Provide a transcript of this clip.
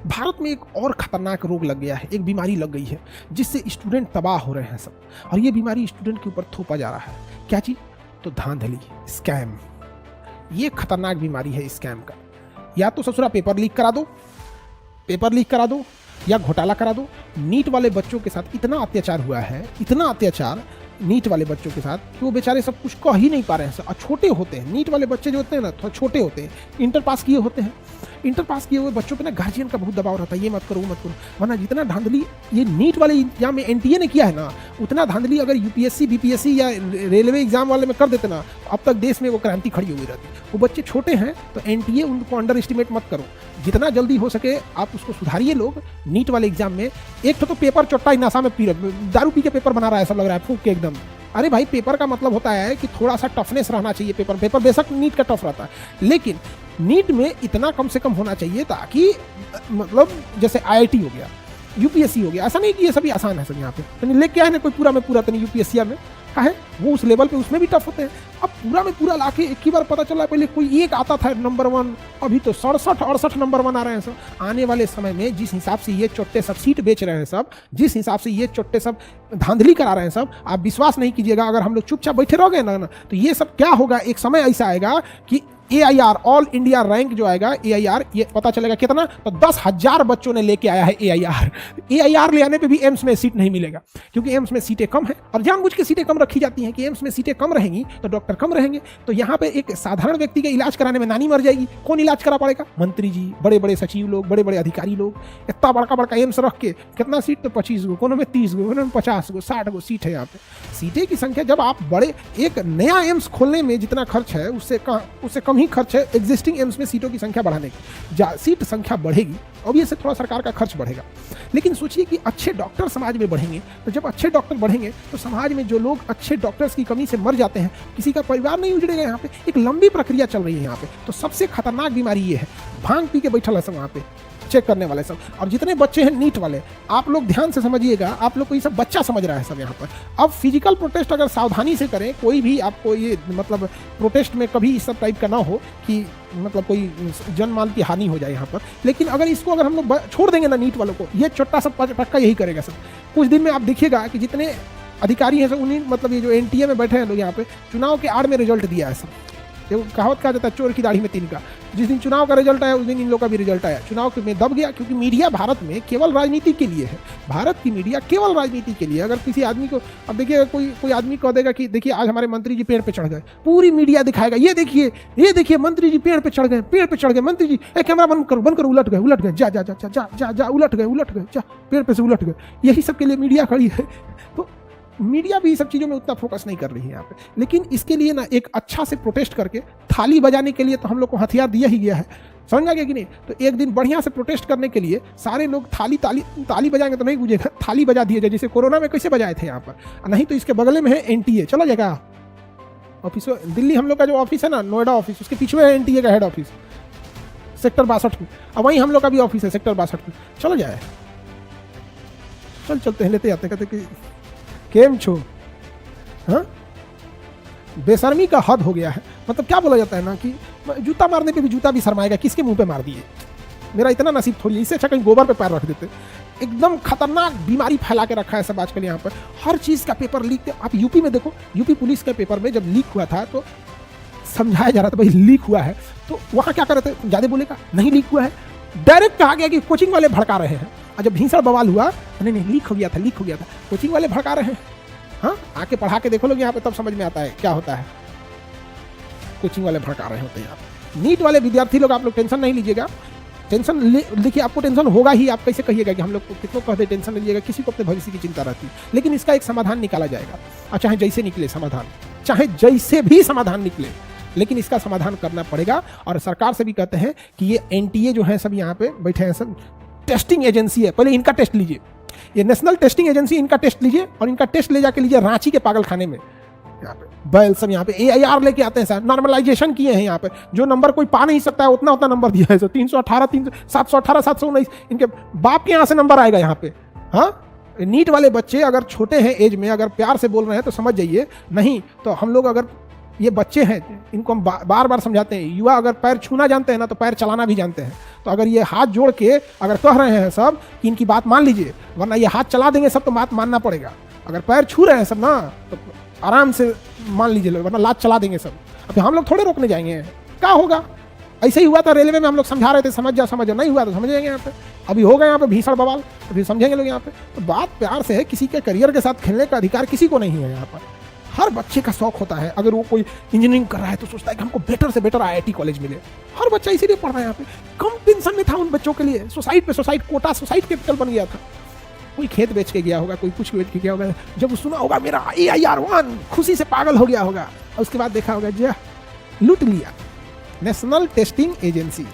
भारत में एक और खतरनाक रोग लग गया है, एक बीमारी लग गई है जिससे स्टूडेंट तबाह हो रहे हैं सब, और ये बीमारी स्टूडेंट के ऊपर थोपा जा रहा है। क्या चीज? तो धांधली, स्कैम। ये खतरनाक बीमारी है स्कैम का। या तो ससुरा पेपर लीक करा दो या घोटाला करा दो। नीट वाले बच्चों के साथ इतना अत्याचार हुआ है, इतना अत्याचार नीट वाले बच्चों के साथ कि वो बेचारे सब कुछ कह ही नहीं पा रहे हैं। और छोटे होते हैं नीट वाले बच्चे जो होते हैं ना, थोड़ा छोटे होते हैं, इंटर पास किए होते हैं। इंटर पास किए हुए बच्चों पे ना गार्जियन का बहुत दबाव रहता है, ये मत करो वो मत करो। वरना जितना धांधली ये नीट वाले एग्जाम में एनटीए ने किया है ना, उतना धांधली अगर यूपीएससी बीपीएससी या रेलवे एग्जाम वाले में कर देते ना, अब तक देश में वो क्रांति खड़ी हुई रहती। वो बच्चे छोटे हैं तो एनटीए उनको अंडर एस्टिमेट मत करो, जितना जल्दी हो सके आप उसको सुधारिए। लोग नीट वाले एग्जाम में एक तो पेपर चोट्टा नशा में दारू पी के पेपर बना रहा है, सब लग रहा है फूंक के एकदम। अरे भाई, पेपर का मतलब होता है कि थोड़ा सा टफनेस रहना चाहिए। पेपर बेशक नीट का टफ रहता है, लेकिन नीट में इतना कम से कम होना चाहिए ताकि मतलब जैसे आईआईटी हो गया, यूपीएससी हो गया, ऐसा नहीं कि ये सभी आसान है सब यहाँ पे। तो लेके आए ना कोई पूरा में पूरा तो नहीं यूपीएससी में का है, वो उस लेवल पे उसमें भी टफ होते हैं। अब पूरा में पूरा लाके एक ही बार पता चला, पहले कोई एक आता था नंबर 1, अभी तो 67-68 नंबर 1 आ रहे हैं सब। आने वाले समय में जिस हिसाब से ये चोट्टे सब सीट बेच रहे हैं सब, जिस हिसाब से ये चोट्टे सब धांधली करा रहे हैं सब, आप विश्वास नहीं कीजिएगा। अगर हम लोग चुपचाप बैठे रह गए ना तो ये सब क्या होगा, एक समय ऐसा आएगा कि AIR ऑल इंडिया रैंक जो आएगा AIR, ये पता चलेगा कितना, तो 10,000 बच्चों ने लेके आया है AIR ले आने पे भी एम्स में सीट नहीं मिलेगा, क्योंकि एम्स में सीटें कम है और जानबूझ के सीटें कम रखी जाती हैं कि एम्स में सीटें कम रहेंगी तो डॉक्टर कम रहेंगे। तो यहाँ पे एक साधारण व्यक्ति के इलाज कराने में नानी मर जाएगी, कौन इलाज करा पड़ेगा? मंत्री जी, बड़े बड़े सचिव लोग, बड़े बड़े अधिकारी लोग। इतना बड़का एम्स रख के कितना सीट, तो 25 गो, कोनो में 30 गो, कोनो में 50 गो, 60 गो सीट है यहाँ पे। सीटें की संख्या, जब आप बड़े एक नया एम्स खोलने में जितना खर्च है उससे कम ही खर्च है एग्जिस्टिंग एम्स में सीटों की संख्या बढ़ाने की। सीट संख्या बढ़ेगी, ऑब्वियसली थोड़ा सरकार का खर्च बढ़ेगा, लेकिन सोचिए कि अच्छे डॉक्टर समाज में बढ़ेंगे। तो जब अच्छे डॉक्टर बढ़ेंगे तो समाज में जो लोग अच्छे डॉक्टर्स की कमी से मर जाते हैं, किसी का परिवार नहीं उजड़ेगा। यहाँ पे एक लंबी प्रक्रिया चल रही है यहाँ पे। तो सबसे खतरनाक बीमारी ये है, भांग पी के बैठल है सब वहाँ पे चेक करने वाले सब। और जितने बच्चे हैं नीट वाले, आप लोग ध्यान से समझिएगा, आप लोग को ये सब बच्चा समझ रहा है सब यहाँ पर। अब फिजिकल प्रोटेस्ट अगर सावधानी से करें, कोई भी आपको ये मतलब प्रोटेस्ट में कभी इस सब टाइप का ना हो कि मतलब कोई जन माल की हानि हो जाए यहाँ पर। लेकिन अगर इसको अगर हम लोग छोड़ देंगे ना नीट वालों को, ये छोटा सा पक्का यही करेगा सब। कुछ दिन में आप देखिएगा कि जितने अधिकारी हैं सब, उन्हीं मतलब ये जो एनटीए में बैठे हैं लोग यहाँ पे, चुनाव के आड़ में रिजल्ट दिया है सब। ये कहावत कहा जाता है, चोर की दाढ़ी में तिनका। जिस दिन चुनाव का रिजल्ट आया उस दिन इन लोगों का भी रिजल्ट आया। चुनाव में दब गया, क्योंकि मीडिया भारत में केवल राजनीति के लिए है। भारत की मीडिया केवल राजनीति के लिए। अगर किसी आदमी को, अब देखिए कोई आदमी कह देगा कि देखिए आज हमारे मंत्री जी पेड़ पे चढ़ गए, पूरी मीडिया दिखाएगा, ये देखिए मंत्री जी पेड़ पे चढ़ गए, मंत्री जी कैमरा बंद करो, उलट गए, जा उलट गए, जा पेड़ पे से उलट गए। यही सब के लिए मीडिया खड़ी है। तो मीडिया भी सब चीज़ों में उतना फोकस नहीं कर रही है यहाँ पे। लेकिन इसके लिए ना एक अच्छा से प्रोटेस्ट करके, थाली बजाने के लिए तो हम लोग को हथियार दिया ही गया है, समझा गया कि नहीं? तो एक दिन बढ़िया से प्रोटेस्ट करने के लिए सारे लोग ताली बजाएंगे तो नहीं गूंजेगा, थाली बजा दिए जाए, जैसे कोरोना में कैसे बजाए थे यहाँ पर। नहीं तो इसके बगल में है एनटीए, चला जाएगा ऑफिस। दिल्ली हम लोग का जो ऑफिस है ना, नोएडा ऑफिस, उसके पीछे है एनटीए का हेड ऑफिस सेक्टर 62 में। अब वहीं हम लोग का भी ऑफिस है सेक्टर 62 में। चलो जाए, चलते हैं, लेते जाते, कहते कि केम छो। हाँ, बेशर्मी का हद हो गया है। मतलब क्या बोला जाता है ना कि जूता मारने पे भी जूता भी शर्माएगा, किसके मुंह पे मार दिए। मेरा इतना नसीब थोड़ी, इससे अच्छा कहीं गोबर पे पैर रख देते। एकदम खतरनाक बीमारी फैला के रखा है सब आजकल यहाँ पर। हर चीज़ का पेपर लीक। आप यूपी में देखो, यूपी पुलिस के पेपर में जब लीक हुआ था तो समझाया जा रहा था भाई लीक हुआ है, तो वहाँ क्या कर रहे थे, ज़्यादा बोलेगा नहीं लीक हुआ है, डायरेक्ट कहा गया कि कोचिंग वाले भड़का रहे हैं। और जब भीषण बवाल हुआ, नहीं लीक हो गया था, कोचिंग वाले भड़का रहे हैं। हाँ, आके पढ़ा के देखो लोग यहाँ पे, तब समझ में आता है क्या होता है। कोचिंग वाले भड़का रहे होते हैं यहाँ पे। नीट वाले विद्यार्थी लोग, आप लोग टेंशन नहीं लीजिएगा। टेंशन देखिए, आपको टेंशन होगा ही। आप कैसे कहिएगा कि हम लोग को कितनों कहते टेंशन लीजिएगा, किसी को अपने भविष्य की चिंता रहती है। लेकिन इसका एक समाधान निकाला जाएगा, और चाहे जैसे निकले समाधान, चाहे जैसे भी समाधान निकले, लेकिन इसका समाधान करना पड़ेगा। और सरकार से भी कहते हैं कि ये एनटीए जो है सब यहाँ पे बैठे हैं, सब टेस्टिंग एजेंसी है, पहले इनका टेस्ट लीजिए। ये नेशनल टेस्टिंग एजेंसी, इनका टेस्ट लीजिए, और इनका टेस्ट ले जाके लीजिए रांची के पागल खाने में। यहाँ पे बैल सब यहाँ पे AIR लेके आते हैं सर, नॉर्मलाइजेशन किए हैं यहाँ पे। जो नंबर कोई पा नहीं सकता है उतना नंबर दिया है सर। 318, 718, 719 इनके बाप के यहाँ से नंबर आएगा यहाँ पे। हाँ, नीट वाले बच्चे अगर छोटे हैं एज में, अगर प्यार से बोल रहे हैं तो समझ जाइए, नहीं तो हम लोग, अगर ये बच्चे हैं इनको हम बार बार समझाते हैं। युवा अगर पैर छूना जानते हैं ना तो पैर चलाना भी जानते हैं। तो अगर ये हाथ जोड़ के अगर कह रहे हैं सब कि इनकी बात मान लीजिए, वरना ये हाथ चला देंगे सब तो बात मानना पड़ेगा। अगर पैर छू रहे हैं सब ना तो आराम से मान लीजिए, वरना लात चला देंगे सब। अभी हम लोग थोड़े रोकने जाएंगे, क्या होगा? ऐसे ही हुआ था रेलवे में, हम लोग समझा रहे थे समझ जाओ, नहीं हुआ तो समझेंगे यहाँ पे। अभी होगा यहाँ पे भीषण बवाल, तो फिर समझेंगे लोग यहाँ पे। तो बात प्यार से है, किसी के करियर के साथ खेलने का अधिकार किसी को नहीं है यहाँ पर। हर बच्चे का शौक होता है, अगर वो कोई इंजीनियरिंग कर रहा है तो सोचता है कि हमको बेटर से बेटर IIT कॉलेज मिले। हर बच्चा इसीलिए पढ़ रहा है यहाँ पे। कम टेंशन नहीं था उन बच्चों के लिए। सोसाइटी पे सोसाइटी कोटा, सोसाइटी कैपिटल बन गया था। कोई खेत बेच के गया होगा, कोई कुछ बेच के गया होगा, जब सुना होगा मेरा AIR1 खुशी से पागल हो गया होगा, और उसके बाद देखा होगा जी लूट लिया। National testing agency